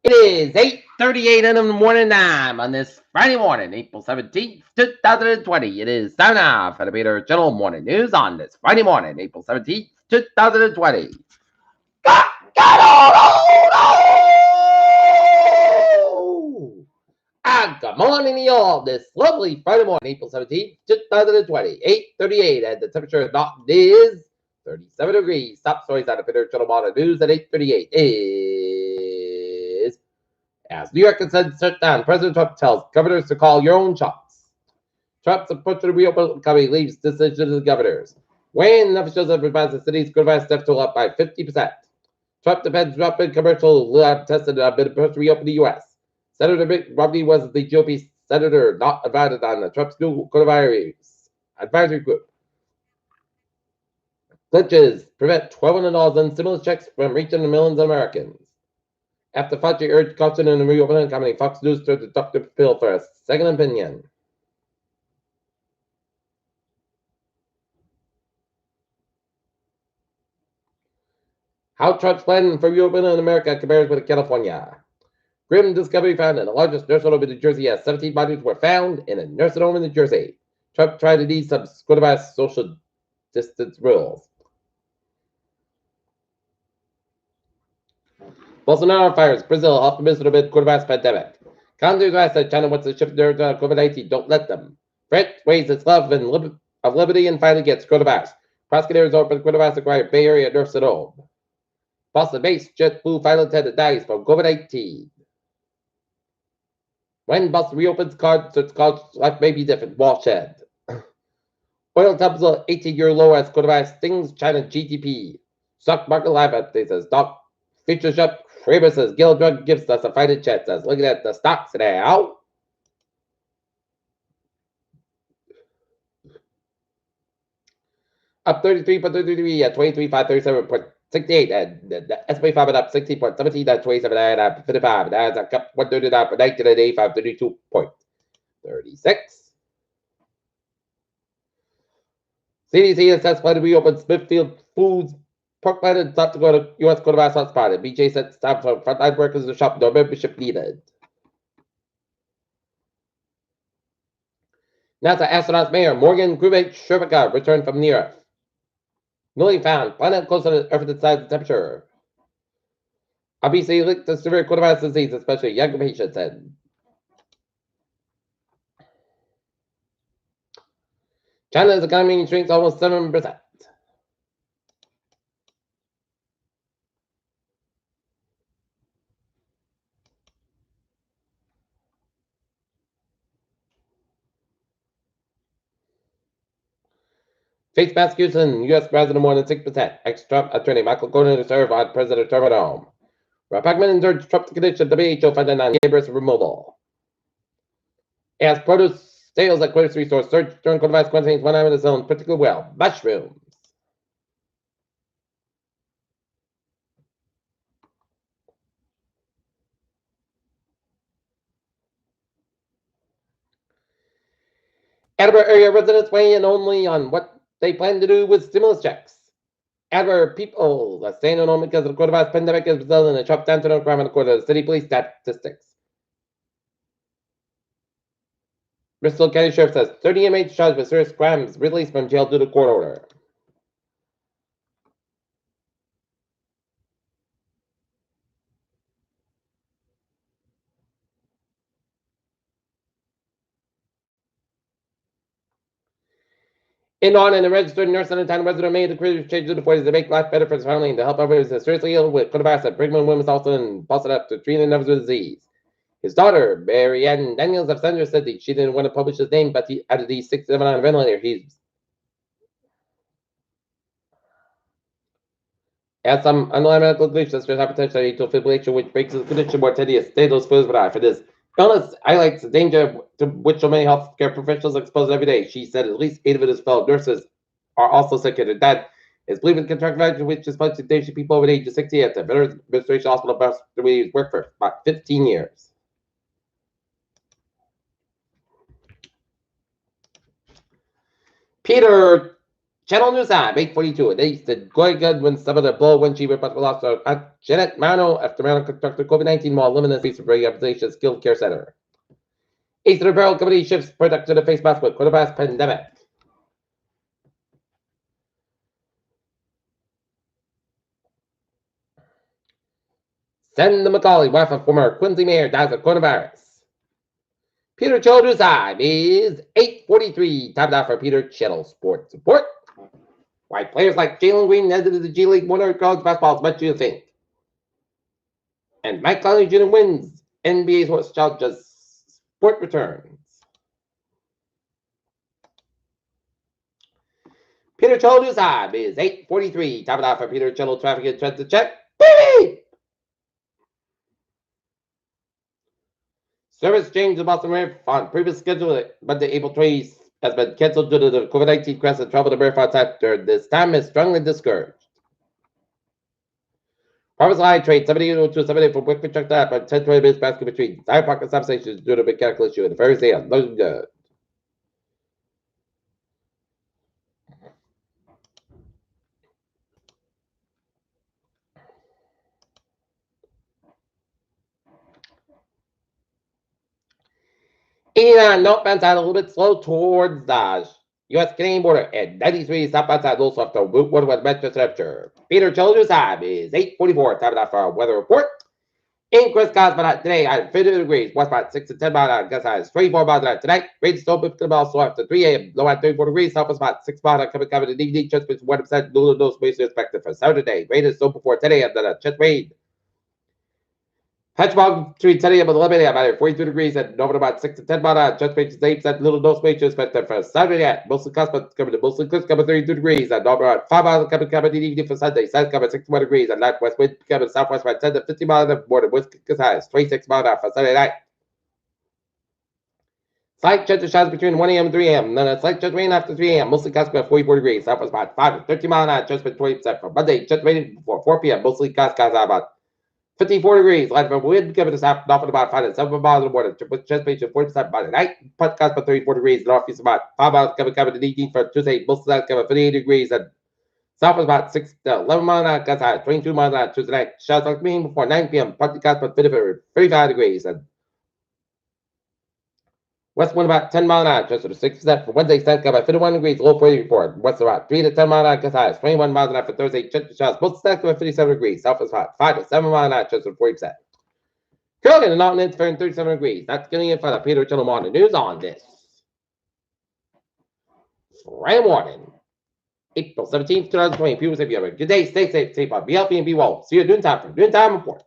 It is 8:38 in the morning time on this Friday morning, April 17th, 2020. It is time now for the Peter Channel Morning News on this Friday morning, April 17th, 2020. Good morning, y'all. This lovely Friday morning, April 17th, 2020, 8:38, and the temperature of Dalton is 37 degrees. Top stories on the Peter Channel Morning News at 8:38 is as New York consents shut down, President Trump tells governors to call your own shots. Trump's approach to the reopening economy leaves decisions to the governors. When officials have revised the city's coronavirus death toll up by 50%. Trump defends dropping commercial lab tested on bid to reopen the U.S. Senator Mitt Romney was the GOP senator not invited on the Trump's new coronavirus advisory group. Glitches prevent $1,200 in stimulus checks from reaching the millions of Americans. After Fauci urged caution in the reopening economy, Fox News turned to Dr. Phil for a second opinion. How Trump's plan for reopening in America compares with California. Grim discovery found in the largest nursing home in New Jersey as 17 bodies were found in a nursing home in New Jersey. Trump tried to ease some coronavirus social distance rules. Bolsonaro fires Brazil optimism amid coronavirus pandemic. Countries said China wants to shift their COVID-19. Don't let them. France weighs its love of liberty and finally gets coronavirus. Prosecutors open coronavirus acquired Bay Area nursing home. Boston-based JetBlue flight attendant dies from COVID-19. When Boston reopens, college life may be different. Watershed. Oil tumbles 18-year low as coronavirus stings China GDP. Stock market live updates as stock features up. Kramer says Gill Drug gives us a fighting chance. As looking at the stocks now. Up 33.33 at 23,537.68, and the S&P 5 up 16.17 at 27 at 55, and that's up 139 for 1985, 32.36. CDC assessed plan to reopen Smithfield Foods Parkland and South Dakota U.S. coronavirus hotspot. And BJ said it's time for frontline workers to shop. No membership needed. NASA astronaut Mayor Morgan Grubich-Shervika returned from near Earth. Newly found planet closer to Earth than size and temperature. Obviously linked to severe coronavirus disease, especially younger patients. And China's economy shrinks almost 7%. Face prosecution, U.S. president more than 6%. Ex-Trump attorney Michael Cohen to serve on President Trump at home. Rob Packman urged Trump to condition WHO funding on neighbors removal. As produce sales at grocery stores surged during coronavirus quarantine, one item is known particularly well: mushrooms. Attleboro area residents weigh in only on what they plan to do with stimulus checks. Attleboro people are staying at home because of the coronavirus pandemic is resulting in a sharp downturn in crime according to the city police statistics. Bristol County Sheriff says 30 inmates charged with serious crimes released from jail due to court order. In on and a registered nurse and a town resident made the creative change to the point to make life better for his family and to help others seriously ill with coronavirus at Brigham and Women's Hospital in Boston after treating others with disease. His daughter, Mary Ann Daniels of Sanders, said that she didn't want to publish his name, but he added he's 67 on a ventilator. He's has some underlying medical conditions such as hypertension, atrial fibrillation, which makes his condition more tedious. Stay those foods, but for this illness highlights the danger to which so many healthcare professionals are exposed every day. She said at least 8 of his fellow nurses are also sick, and her dad is believed in contract virus, which is much dangerous to people over the age of 60 at the Veterans Administration Hospital, where he's worked for about 15 years. Peter Channel News Time, 8:42. They said going good when some of the blow when she but lost at Janet Marno after Marno contracted COVID-19 while limited space for rehabilitation skilled care center. Eastern Apparel Company shifts production to face mask with coronavirus pandemic. Send the Macaulay, wife of former Quincy mayor, dies of coronavirus. Peter Childress time is 8:43. Time now for Peter Chittle Sports Report. Why players like Jalen Green entered the G League winner college basketball as much as you think. And Mike Conley Jr. wins NBA's Horse Challenges Sport returns. Peter Chittle time is 8:43. Time now for Peter Chittle traffic and trends to check. Baby! Service change in Boston River on previous schedule, but the April 20th has been canceled due to the COVID-19 crisis and travel to Marathon sector. This time is strongly discouraged. Farmers Line trade 7802 from Wickman Truck Lab on 10-20 minutes basket between Zion Park and substations due to a mechanical issue in the ferry sale. Looking good. Northbound side a little bit slow towards the U.S. Canadian border at 93 southbound side, a little soft on Route 1 with Metro temperature. Peter Childress time is 8:44. Time now for our weather report. In Chris Cosmonaut today, at 50 degrees, west about 6 to 10 miles an hour, gust high 24 miles an hour. Tonight, rain still about slow after 3 a.m. Low at 34 degrees, south is about 6 miles an hour, coming in the evening, just with 1% no space expected for Saturday. Rain is still before 10 a.m. Then a chest rain. Hedgehog between 10 a.m. and 11 a.m. At 42 degrees and normal about 6 to 10 miles an hour. Just range 8% little no space expected for Saturday at mostly cosmic coming to mostly close coming 32 degrees and normal at 5 miles coming in the evening for Sunday. South coming 61 degrees and night west wind coming southwest by 10 to 50 miles an hour morning. West gets high 26 miles an hour for Sunday night. Slight chance of showers between 1 a.m. and 3 a.m. Then a slight chance of rain after 3 a.m. Mostly cosmic at 44 degrees. Southwest about 5 to 30 miles an hour. Just been 20% for Monday. Just raining before 4 p.m. Mostly cosmic about 54 degrees. Light from wind coming to south, north about 5 to 7 miles in the morning. With chest range of 40% by the night. Podcast about 34 degrees. Northeast about 5 miles coming in the evening for Tuesday. Mostly south coming 58 degrees. And south is about 6 to 11 miles an hour. Gusts high 22 miles an hour. Tuesday night. Showers like me before 9 p.m. Podcast about 35 degrees. And west wind about 10 miles an hour. Just to the 6% for Wednesday. South coming 51 degrees. Low 40 report. West about 3 to 10 miles an hour. Gusts high 21 miles an hour for Thursday. Showers both south coming 57 degrees. South is about 5 to 7 miles an hour. Just to 40%. Currently, the mountain interfering 37 degrees. That's getting in for the Peter Chittle Morning News on this Friday morning, April 17th, 2020. People say, be have a good day, stay safe, be healthy, and be well. See you at noontime for Noontime Report.